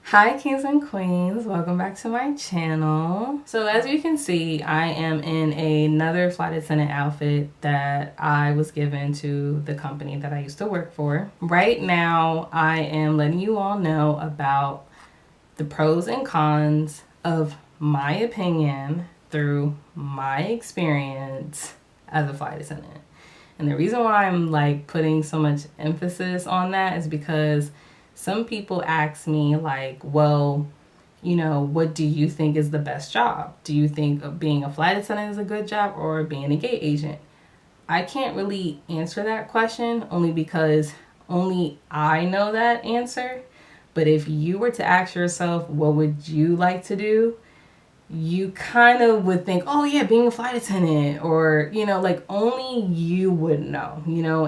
Hi kings and queens, welcome back to my channel. So as you can see, I am in another flight attendant outfit that I was given to the company that I used to work for. Right now, I am letting you all know about the pros and cons of my opinion through my experience as a flight attendant. And the reason why I'm like putting so much emphasis on that is because some people ask me like, well, what do you think is the best job? Do you think being a flight attendant is a good job or being a gate agent? I can't really answer that question only because only I know that answer. But if you were to ask yourself, what would you like to do? You kind of would think, oh yeah, being a flight attendant, or, like only you would know,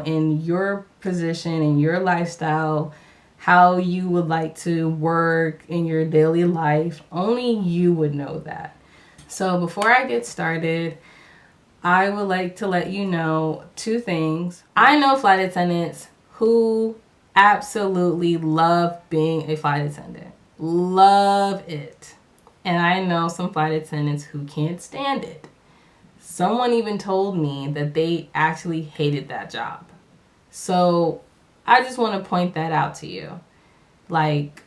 in your position, in your lifestyle, how you would like to work in your daily life. Only you would know that. So before I get started, I would like to let you know two things. I know flight attendants who absolutely love being a flight attendant. Love it. And I know some flight attendants who can't stand it. Someone even told me that they actually hated that job. So I just want to point that out to you. Like,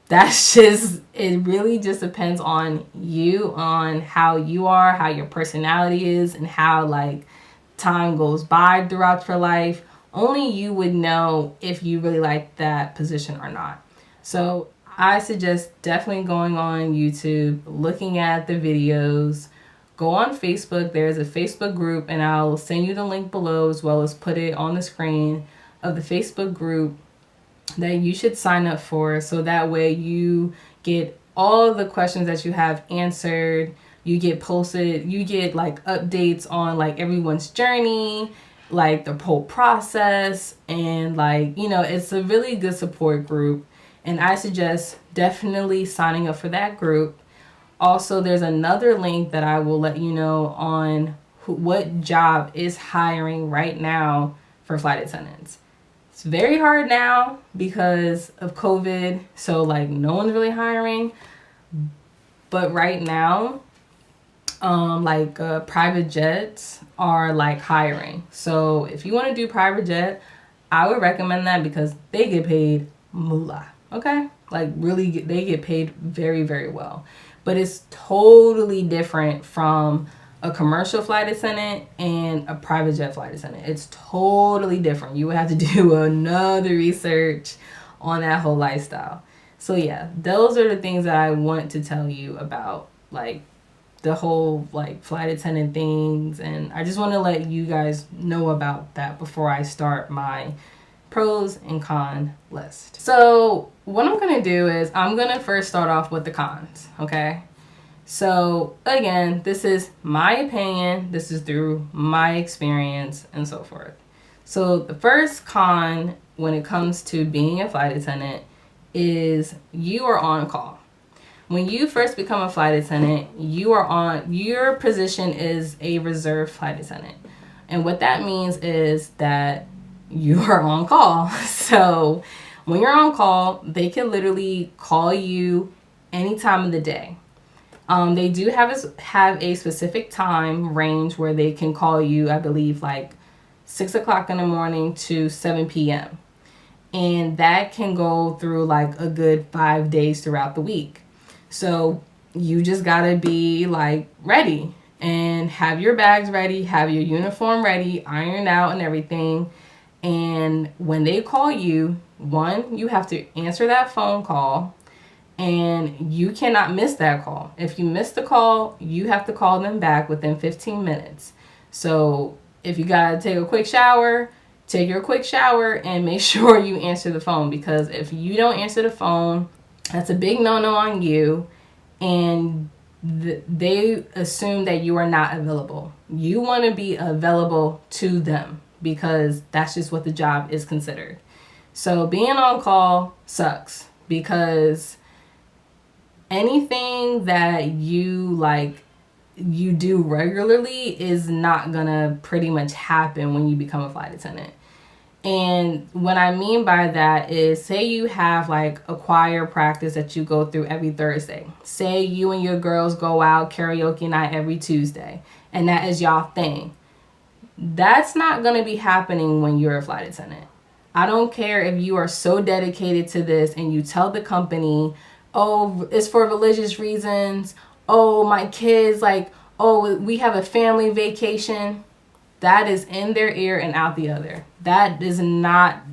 that's just, it really just depends on you, on how you are, how your personality is, and how like time goes by throughout your life. Only you would know if you really like that position or not. So I suggest definitely going on YouTube, looking at the videos. Go on Facebook. There's a Facebook group, and I'll send you the link below as well as put it on the screen of the Facebook group that you should sign up for, so that way you get all the questions that you have answered. You get posted, you get like updates on like everyone's journey, like the whole process, and like, it's a really good support group. And I suggest definitely signing up for that group. Also, there's another link that I will let you know on what job is hiring right now for flight attendants. It's very hard now because of COVID, so like no one's really hiring. But right now, private jets are like hiring. So if you want to do private jet, I would recommend that because they get paid moolah. Okay, like really, they get paid very, very well. But it's totally different from a commercial flight attendant and a private jet flight attendant. It's totally different. You would have to do another research on that whole lifestyle. So yeah, those are the things that I want to tell you about, like the whole like flight attendant things. And I just want to let you guys know about that before I start my pros and con list. So what I'm going to do is I'm going to first start off with the cons, okay? So again, this is my opinion. This is through my experience and so forth. So the first con when it comes to being a flight attendant is you are on call. When you first become a flight attendant, your position is a reserve flight attendant. And what that means is that you are on call. So when you're on call, they can literally call you any time of the day. They do have a specific time range where they can call you, I believe, like 6 o'clock in the morning to 7 p.m. And that can go through like a good 5 days throughout the week. So you just gotta be like ready and have your bags ready, have your uniform ready, ironed out and everything. And when they call you, one, you have to answer that phone call. And you cannot miss that call. If you miss the call, you have to call them back within 15 minutes. So if you gotta take a quick shower, take your quick shower and make sure you answer the phone. Because if you don't answer the phone, that's a big no-no on you. And they assume that you are not available. You want to be available to them because that's just what the job is considered. So being on call sucks because anything that you do regularly is not gonna pretty much happen when you become a flight attendant. And what I mean by that is, say you have like a choir practice that you go through every Thursday. Say you and your girls go out karaoke night every Tuesday, and that is y'all thing. That's not going to be happening when you're a flight attendant. I don't care if you are so dedicated to this and you tell the company, oh, it's for religious reasons. Oh, my kids, like, oh, we have a family vacation. That is in their ear and out the other. That is not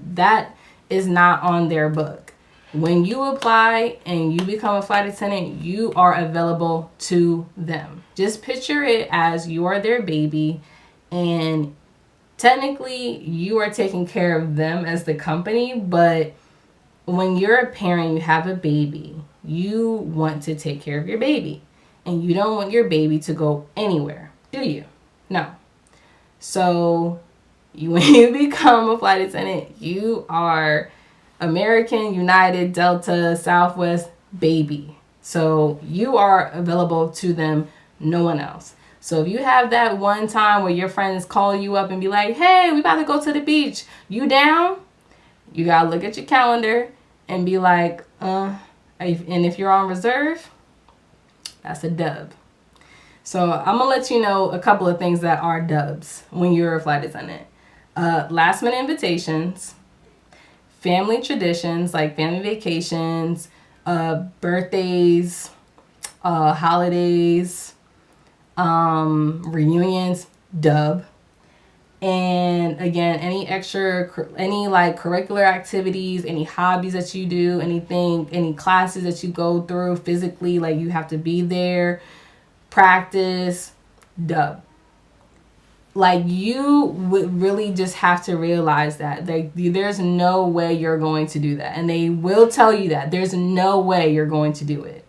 on their book. When you apply and you become a flight attendant, you are available to them. Just picture it as you are their baby, and technically you are taking care of them as the company, but when you're a parent, you have a baby, you want to take care of your baby, and you don't want your baby to go anywhere, do you? No. So when you become a flight attendant, you are American, United, Delta, Southwest baby. So you are available to them, no one else. So if you have that one time where your friends call you up and be like, hey, we about to go to the beach, you down? You got to look at your calendar and be like, and if you're on reserve, that's a dub. So I'm going to let you know a couple of things that are dubs when you're a flight attendant. Last minute invitations, family traditions like family vacations, birthdays, holidays, reunions, dub. And again, any like curricular activities, any hobbies that you do, any classes that you go through physically, like you have to be there, practice, dub. Like, you would really just have to realize that there's no way you're going to do that. And they will tell you that there's no way you're going to do it.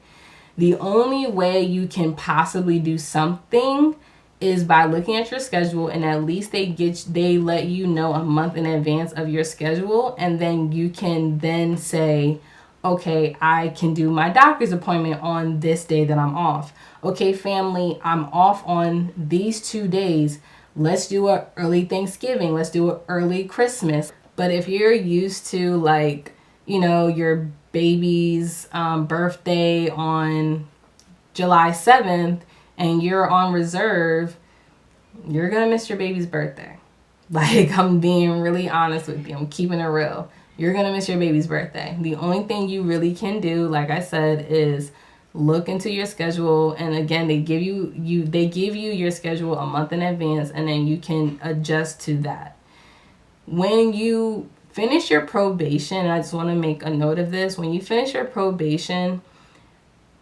The only way you can possibly do something is by looking at your schedule, and at least they let you know a month in advance of your schedule, and then you can then say, okay, I can do my doctor's appointment on this day that I'm off. Okay, family, I'm off on these 2 days. Let's do an early Thanksgiving. Let's do an early Christmas. But if you're used to, like, your baby's birthday on July 7th and you're on reserve, you're going to miss your baby's birthday. Like, I'm being really honest with you. I'm keeping it real. You're going to miss your baby's birthday. The only thing you really can do, like I said, is look into your schedule. And again, they give you your schedule a month in advance, and then you can adjust to that. When you finish your probation, I just want to make a note of this. When you finish your probation,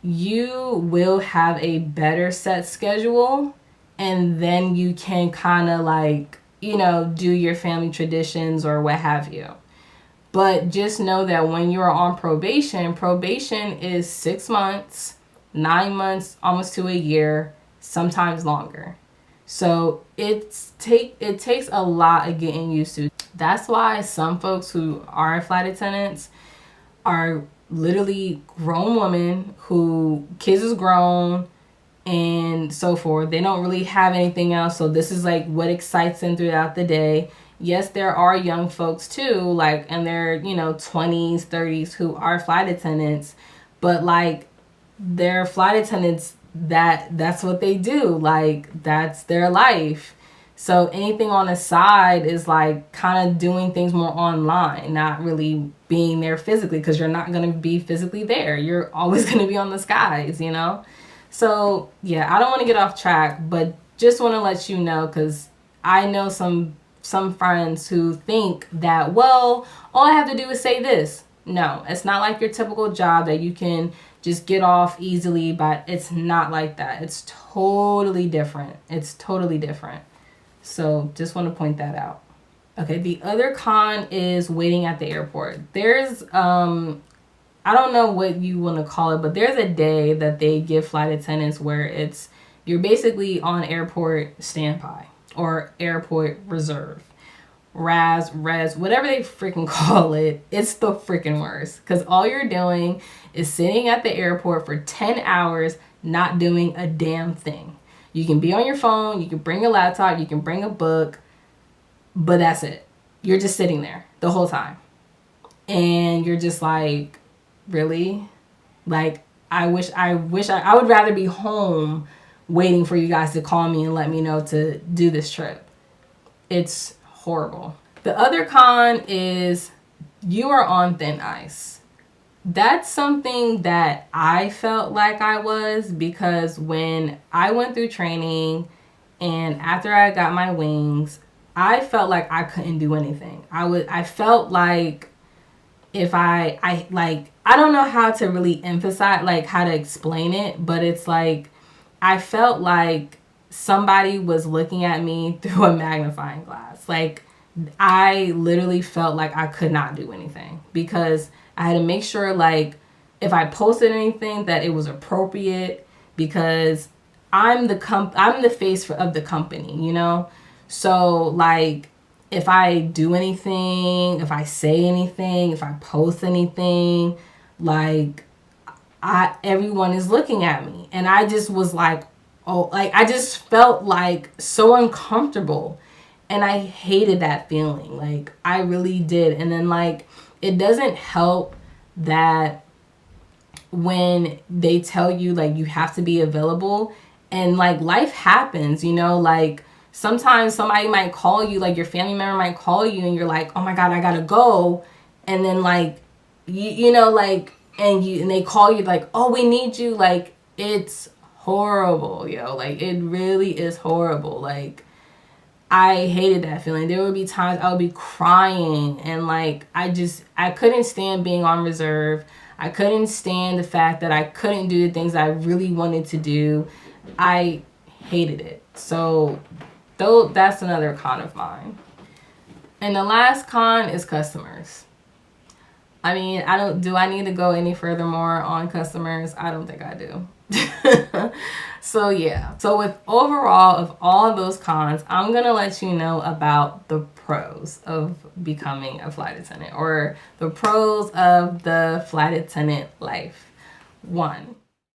you will have a better set schedule, and then you can kind of like, do your family traditions or what have you. But just know that when you're on probation is 6 months, 9 months, almost to a year, sometimes longer. So it takes a lot of getting used to. That's why some folks who are flight attendants are literally grown women who kids is grown and so forth. They don't really have anything else. So this is like what excites them throughout the day. Yes, there are young folks too, like in their, 20s, 30s who are flight attendants, but like they're flight attendants that's what they do. Like, that's their life. So anything on the side is like kind of doing things more online, not really being there physically, because you're not going to be physically there. You're always going to be on the skies, So yeah, I don't want to get off track, but just want to let you know, because I know some friends who think that, well, all I have to do is say this. No, it's not like your typical job that you can just get off easily, but it's not like that. It's totally different. So just want to point that out. Okay, the other con is waiting at the airport. There's, I don't know what you want to call it, but there's a day that they give flight attendants where you're basically on airport standby or airport reserve. RAS, res, whatever they freaking call it, it's the freaking worst. Because all you're doing is sitting at the airport for 10 hours, not doing a damn thing. You can be on your phone, you can bring a laptop, you can bring a book, but that's it. you're just sitting there the whole time. And you're just like, really? Like, I would rather be home waiting for you guys to call me and let me know to do this trip. It's horrible. The other con is you are on thin ice. That's something that I felt like I was, because when I went through training and after I got my wings, I felt like I couldn't do anything. I felt like if I don't know how to really emphasize, like how to explain it, but it's like I felt like somebody was looking at me through a magnifying glass. Like, I literally felt like I could not do anything, because I had to make sure, like, if I posted anything, that it was appropriate, because I'm the face of the company, you know? So, like, if I do anything, if I say anything, if I post anything, like, everyone is looking at me. And I just was like, oh, like, I just felt like so uncomfortable. And I hated that feeling. Like, I really did. And then, like, it doesn't help that when they tell you, like, you have to be available, and, like, life happens, you know? Like, sometimes somebody might call you, like, your family member might call you, and you're like, oh my God, I gotta go. And then, like, you know, like, and they call you, like, oh, we need you. Like, it's horrible, yo. Like, it really is horrible. Like, I hated that feeling. There would be times I would be crying, and, like, I couldn't stand being on reserve. I couldn't stand the fact that I couldn't do the things I really wanted to do. I hated it. So, that's another con of mine. And the last con is customers. I mean, do I need to go any further more on customers? I don't think I do. So yeah. So with overall of all of those cons, I'm going to let you know about the pros of becoming a flight attendant, or the pros of the flight attendant life. 1,